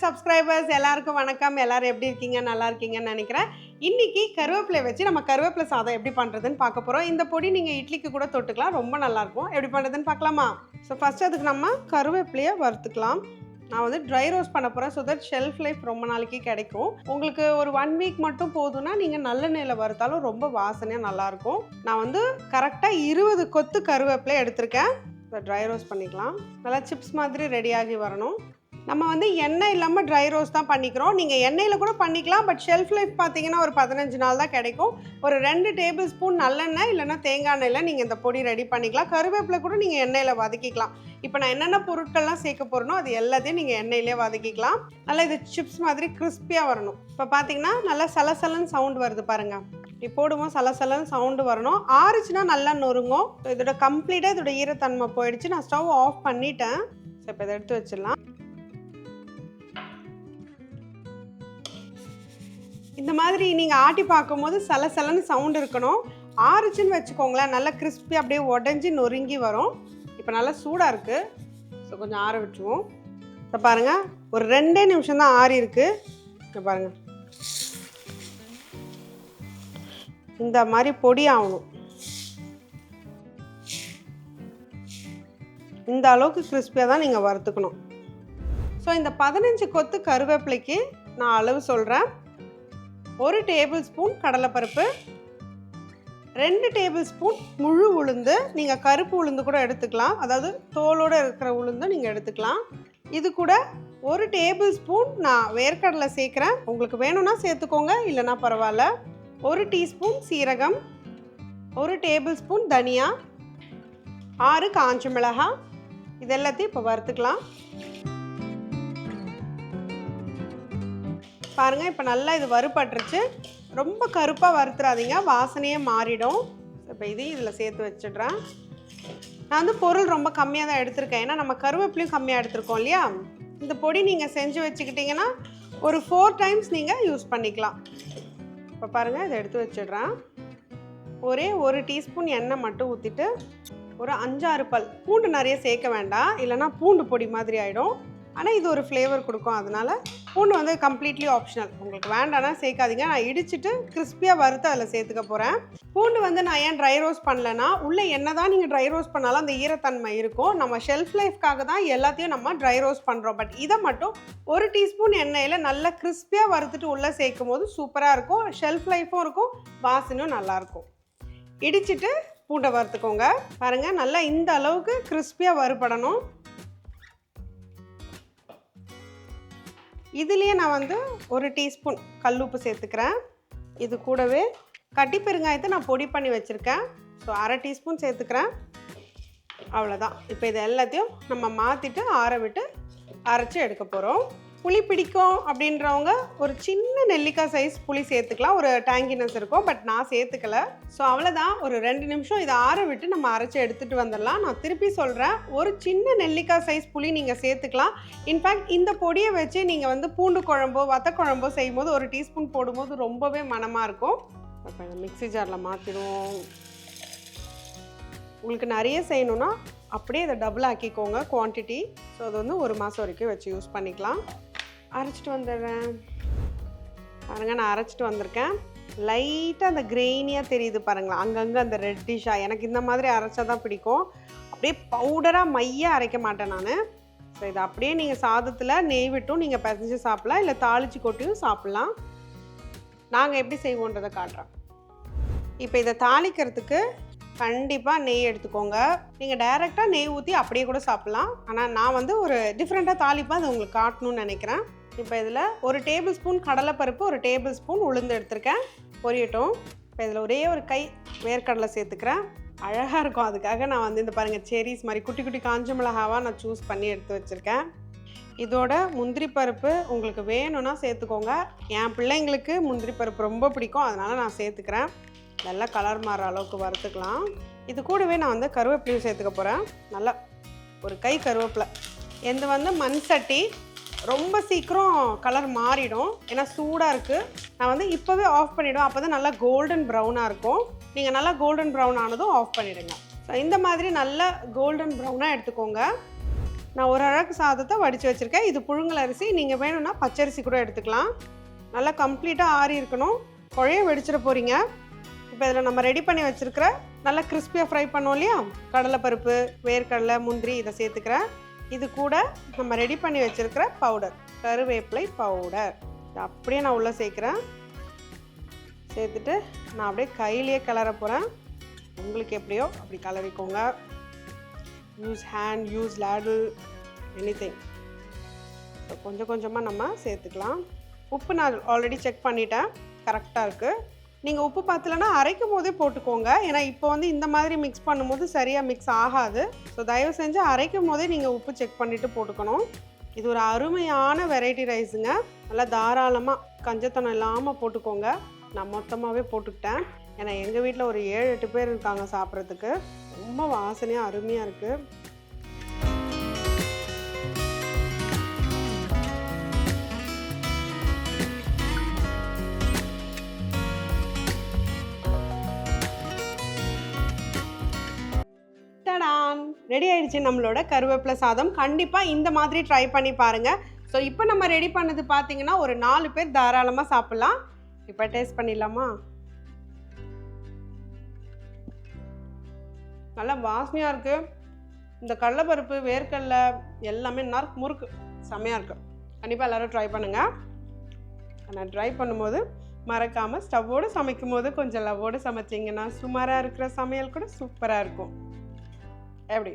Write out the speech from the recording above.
Subscribers எல்லாருக்கும் வணக்கம். எல்லாரும் எப்படி இருக்கீங்க? நல்லா இருக்கீங்கன்னு நினைக்கிறேன். இன்னைக்கு கருவேப்பிலை வச்சு நம்ம கருவேப்பிலை சாதம் எப்படி பண்ணுறதுன்னு பார்க்க போகிறோம். இந்த பொடி நீங்கள் இட்லிக்கு கூட தொட்டுக்கலாம், ரொம்ப நல்லாயிருக்கும். எப்படி பண்ணுறதுன்னு பார்க்கலாமா? ஸோ ஃபஸ்ட்டு அதுக்கு நம்ம கருவேப்பிலையை வறுத்துக்கலாம். நான் வந்து ட்ரை ரோஸ்ட் பண்ண போகிறேன், ஸோ தட் ஷெல்ஃப் லைஃப் ரொம்ப நாளைக்கு கிடைக்கும். உங்களுக்கு ஒரு 1 வீக் மட்டும் போதும்னா நீங்கள் நல்லெண்ணெயில் வறுத்தாலும் ரொம்ப வாசனையாக நல்லாயிருக்கும். நான் வந்து கரெக்டாக 20 கொத்து கருவேப்பிலை எடுத்திருக்கேன். இப்போ ட்ரை ரோஸ்ட் பண்ணிக்கலாம். நல்லா சிப்ஸ் மாதிரி ரெடியாகி வரணும். நம்ம வந்து எண்ணெய் இல்லாமல் ட்ரை ரோஸ்ட் தான் பண்ணிக்கிறோம். நீங்கள் எண்ணெயில் கூட பண்ணிக்கலாம், பட் ஷெல்ஃப் லைஃப் பார்த்தீங்கன்னா ஒரு 15 நாள் தான் கிடைக்கும். ஒரு 2 டேபிள் ஸ்பூன் நல்லெண்ணெய் இல்லைனா தேங்காய் எண்ணெயில் நீங்கள் இந்த பொடி ரெடி பண்ணிக்கலாம். கருவேப்பிலை கூட நீங்கள் எண்ணெயில் வதக்கிக்கலாம். இப்போ நான் என்னென்ன பொருட்கள்லாம் சேர்க்க போகிறேனோ அது எல்லாத்தையும் நீங்கள் எண்ணெயிலே வதக்கிக்கலாம். நல்லா இது சிப்ஸ் மாதிரி கிறிஸ்பியாக வரணும். இப்போ பார்த்தீங்கன்னா நல்லா சலசலன்னு சவுண்ட் வருது பாருங்கள். இப்படி போடுவோம், சலசலன்னு சவுண்டு வரணும். ஆறுச்சுன்னா நல்லா நொறுங்கும். இதோட கம்ப்ளீட்டாக இதோட ஈரத்தன்மை போயிடுச்சு. நான் ஸ்டவ் ஆஃப் பண்ணிட்டேன். ஸோ இப்போ இதை எடுத்து வச்சிடலாம். இந்த மாதிரி நீங்கள் ஆட்டி பார்க்கும்போது சலசலன்னு சவுண்ட் இருக்கணும். ஆறுச்சுன்னு வச்சுக்கோங்களேன், நல்லா கிறிஸ்பி அப்படியே உடஞ்சி நொறுங்கி வரும். இப்போ நல்லா சூடாக இருக்குது, ஸோ கொஞ்சம் ஆற விட்டுருவோம். இப்போ பாருங்கள், ஒரு 2 நிமிஷம் தான் ஆறி இருக்குது. இப்போ பாருங்கள், இந்த மாதிரி பொடி ஆகணும். இந்த அளவுக்கு கிறிஸ்பியாக தான் நீங்கள் வறுத்துக்கணும். ஸோ இந்த 15 கொத்து கருவேப்பிலைக்கு நான் அளவு சொல்கிறேன். 1 டேபிள் ஸ்பூன் கடலைப்பருப்பு, 2 டேபிள் ஸ்பூன் முழு உளுந்து. நீங்கள் கருப்பு உளுந்து கூட எடுத்துக்கலாம், அதாவது தோலோடு இருக்கிற உளுந்து நீங்கள் எடுத்துக்கலாம். இது கூட 1 டேபிள் ஸ்பூன் நான் வேர்க்கடலை சேர்க்குறேன். உங்களுக்கு வேணும்னா சேர்த்துக்கோங்க, இல்லைனா பரவாயில்ல. 1 டீஸ்பூன் சீரகம், 1 டேபிள் ஸ்பூன் தனியா, 6 காஞ்ச மிளகாய். இது எல்லாத்தையும் இப்போ வறுத்துக்கலாம். பாருங்கள், இப்போ நல்லா இது வறுபட்டுருச்சு. ரொம்ப கருப்பாக வறுத்துறாதீங்க, வாசனையே மாறிடும். இப்போ இதையும் இதில் சேர்த்து வச்சிடுறேன். நான் வந்து பொருள் ரொம்ப கம்மியாக தான் எடுத்திருக்கேன், ஏன்னா நம்ம கருவேப்பிலையும் கம்மியாக எடுத்திருக்கோம் இல்லையா. இந்த பொடி நீங்கள் செஞ்சு வச்சுக்கிட்டிங்கன்னா ஒரு 4 டைம்ஸ் நீங்கள் யூஸ் பண்ணிக்கலாம். இப்போ பாருங்கள், இதை எடுத்து வச்சிடுறேன். ஒரே 1 டீஸ்பூன் எண்ணெய் மட்டும் ஊற்றிட்டு ஒரு 5-6 பல் பூண்டு நிறைய சேர்க்க வேண்டாம், இல்லைனா பூண்டு பொடி மாதிரி ஆகிடும். ஆனால் இது ஒரு ஃப்ளேவர் கொடுக்கும், அதனால் பூண்டு வந்து கம்ப்ளீட்லி ஆப்ஷனல். உங்களுக்கு வேண்டாம்னா சேர்க்காதீங்க. நான் இடிச்சிட்டு கிறிஸ்பியாக வறுத்து அதில் சேர்த்துக்க போகிறேன். பூண்டு வந்து நான் ஏன் ட்ரை ரோஸ்ட் பண்ணலன்னா, உள்ளே என்ன தான் நீங்கள் ட்ரை ரோஸ்ட் பண்ணாலும் அந்த ஈரத்தன்மை இருக்கும். நம்ம ஷெல்ஃப் லைஃப்காக தான் எல்லாத்தையும் நம்ம ட்ரை ரோஸ்ட் பண்ணுறோம். பட் இதை மட்டும் 1 டீஸ்பூன் எண்ணெயில் நல்லா கிறிஸ்பியாக வறுத்துட்டு உள்ளே சேர்க்கும் போது சூப்பராக இருக்கும். ஷெல்ஃப் லைஃப்பும் இருக்கும், வாசனையும் நல்லாயிருக்கும். இடிச்சிட்டு பூண்டை வறுத்துக்கோங்க. பாருங்கள், நல்லா இந்த அளவுக்கு கிறிஸ்பியாக வறுபடணும். இதுலேயே நான் வந்து 1 டீஸ்பூன் கல்லுப்பு சேர்த்துக்கிறேன். இது கூடவே கட்டி பெருங்காயத்தை நான் பொடி பண்ணி வச்சுருக்கேன், ஸோ 1/2 டீஸ்பூன் சேர்த்துக்கிறேன். அவ்வளோதான். இப்போ இது எல்லாத்தையும் நம்ம மாற்றிட்டு ஆற விட்டு அரைச்சி எடுக்க போகிறோம். புளி பிடிக்கும் அப்படின்றவங்க ஒரு சின்ன நெல்லிக்காய் சைஸ் புளி சேர்த்துக்கலாம், ஒரு டேங்கினஸ் இருக்கும். பட் நான் சேர்த்துக்கல. ஸோ அவ்வளோதான். ஒரு 2 நிமிஷம் இதை ஆற விட்டு நம்ம அரைச்சி எடுத்துகிட்டு வந்துடலாம். நான் திருப்பி சொல்கிறேன், ஒரு சின்ன நெல்லிக்காய் சைஸ் புளி நீங்கள் சேர்த்துக்கலாம். இன்ஃபேக்ட் இந்த பொடியை வச்சு நீங்கள் வந்து பூண்டு குழம்போ வத்த குழம்போ செய்யும்போது 1 டீஸ்பூன் போடும்போது ரொம்பவே மணமாக இருக்கும். இப்போ மிக்ஸி ஜாரில் மாற்றிடுவோம். உங்களுக்கு நிறைய செய்யணுன்னா அப்படியே இதை டபுள் ஆக்கிக்கோங்க குவான்டிட்டி. ஸோ அது வந்து 1 மாதம் வரைக்கும் வச்சு யூஸ் பண்ணிக்கலாம். அரைச்சிட்டு வந்துடுறேன். பாருங்கள், நான் அரைச்சிட்டு வந்திருக்கேன். லைட்டாக அந்த கிரெயினியாக தெரியுது பாருங்களேன், அங்கங்கே அந்த ரெட்டிஷாக. எனக்கு இந்த மாதிரி அரைச்சா தான் பிடிக்கும். அப்படியே பவுடராக மையாக அரைக்க மாட்டேன் நான். ஸோ இதை அப்படியே நீங்கள் சாதத்தில் நெய் விட்டும் நீங்கள் பிசைஞ்சு சாப்பிட்லாம், இல்லை தாளித்து கொட்டியும் சாப்பிட்லாம். நாங்கள் எப்படி செய்வோன்றதை காட்டுறோம். இப்போ இதை தாளிக்கிறதுக்கு கண்டிப்பாக நெய் எடுத்துக்கோங்க. நீங்கள் டைரெக்டாக நெய் ஊற்றி அப்படியே கூட சாப்பிட்லாம், ஆனால் நான் வந்து ஒரு டிஃப்ரெண்ட்டாக தாளிப்பாக அது உங்களுக்கு காட்டணும்னு நினைக்கிறேன். இப்போ இதில் 1 டேபிள் ஸ்பூன் கடலைப்பருப்பு, 1 டேபிள் ஸ்பூன் உளுந்து எடுத்திருக்கேன், பொரியட்டும். இப்போ இதில் ஒரே ஒரு கை வேர்க்கடலை சேர்த்துக்கிறேன். அழகாக இருக்கும், அதுக்காக நான் வந்து இந்த பாருங்கள் செரிஸ் மாதிரி குட்டி குட்டி காஞ்ச மிளகாவாக நான் சூஸ் பண்ணி எடுத்து வச்சுருக்கேன். இதோட முந்திரி பருப்பு உங்களுக்கு வேணும்னா சேர்த்துக்கோங்க. என் பிள்ளைங்களுக்கு முந்திரி பருப்பு ரொம்ப பிடிக்கும், அதனால் நான் சேர்த்துக்கிறேன். நல்லா கலர் மாறுற அளவுக்கு வறுத்துக்கலாம். இது கூடவே நான் வந்து கருவேப்பிலையும் சேர்த்துக்க போகிறேன். நல்லா ஒரு கை கருவேப்பிலை. எந்த வந்து மண் சட்டி ரொம்ப சீக்கிரம் கலர் மாறிடும், ஏன்னா சூடாக இருக்குது. நான் வந்து இப்போவே ஆஃப் பண்ணிவிடுவேன், அப்போ தான் நல்லா கோல்டன் ப்ரௌனாக இருக்கும். நீங்கள் நல்லா கோல்டன் ப்ரௌன் ஆனதும் ஆஃப் பண்ணிவிடுங்க. ஸோ இந்த மாதிரி நல்லா கோல்டன் ப்ரௌனாக எடுத்துக்கோங்க. நான் ஒரு அழகு சாதத்தை வடித்து வச்சுருக்கேன். இது புழுங்கல் அரிசி. நீங்கள் வேணும்னா பச்சரிசி கூட எடுத்துக்கலாம். நல்லா கம்ப்ளீட்டாக ஆறி இருக்கணும். குழைய வெடிச்சிட போகிறீங்க. இப்போ இதில் நம்ம ரெடி பண்ணி வச்சுருக்கிற நல்லா கிறிஸ்பியாக ஃப்ரை பண்ணோம் இல்லையா, கடலைப்பருப்பு, வேர்க்கடலை, முந்திரி இதை சேர்த்துக்கிறேன். இது கூட நம்ம ரெடி பண்ணி வச்சுருக்கிற பவுடர், கருவேப்பிலை பவுடர், இதை அப்படியே நான் உள்ளே சேர்க்குறேன். சேர்த்துட்டு நான் அப்படியே கையிலேயே கிளற போகிறேன். உங்களுக்கு எப்படியோ அப்படி கலரிக்கோங்க. Use hand, use ladle, anything. So கொஞ்சம் கொஞ்சமாக நம்ம சேர்த்துக்கலாம். உப்பு நான் ஆல்ரெடி செக் பண்ணிட்டேன், கரெக்டாக இருக்குது. நீங்கள் உப்பு பார்த்தலன்னா அரைக்கும் போதே போட்டுக்கோங்க. ஏன்னா இப்போ வந்து இந்த மாதிரி மிக்ஸ் பண்ணும்போது சரியாக மிக்ஸ் ஆகாது. ஸோ தயவு செஞ்சு அரைக்கும் போதே நீங்கள் உப்பு செக் பண்ணிவிட்டு போட்டுக்கணும். இது ஒரு அருமையான வெரைட்டி ரைஸுங்க. நல்லா தாராளமாக கஞ்சத்தனம் இல்லாமல் போட்டுக்கோங்க. நான் மொத்தமாகவே போட்டுக்கிட்டேன். ஏன்னா எங்கள் வீட்டில் ஒரு 7-8 பேர் இருக்காங்க சாப்பிட்றதுக்கு. ரொம்ப வாசனையாக அருமையாக இருக்குது. ரெடி ஆயிடுச்சு நம்மளோட கருவேப்பிலை சாதம். கண்டிப்பாக இந்த மாதிரி ட்ரை பண்ணி பாருங்கள். ஸோ இப்போ நம்ம ரெடி பண்ணது பார்த்தீங்கன்னா ஒரு 4 பேர் தாராளமாக சாப்பிட்லாம். இப்போ டேஸ்ட் பண்ணிடலாமா? நல்லா வாசனையாக இருக்குது. இந்த கடலைப்பருப்பு, வேர்க்கடலை எல்லாமே முறுக்கு செம்மையாக இருக்குது. கண்டிப்பாக எல்லோரும் ட்ரை பண்ணுங்கள். நான் ட்ரை பண்ணும்போது மறக்காமல் ஸ்டவ்வோடு சமைக்கும் போது கொஞ்சம் லவ்வோடு சமைச்சிங்கன்னா சுமாராக இருக்கிற சமையல் கூட சூப்பராக இருக்கும். எப்படி?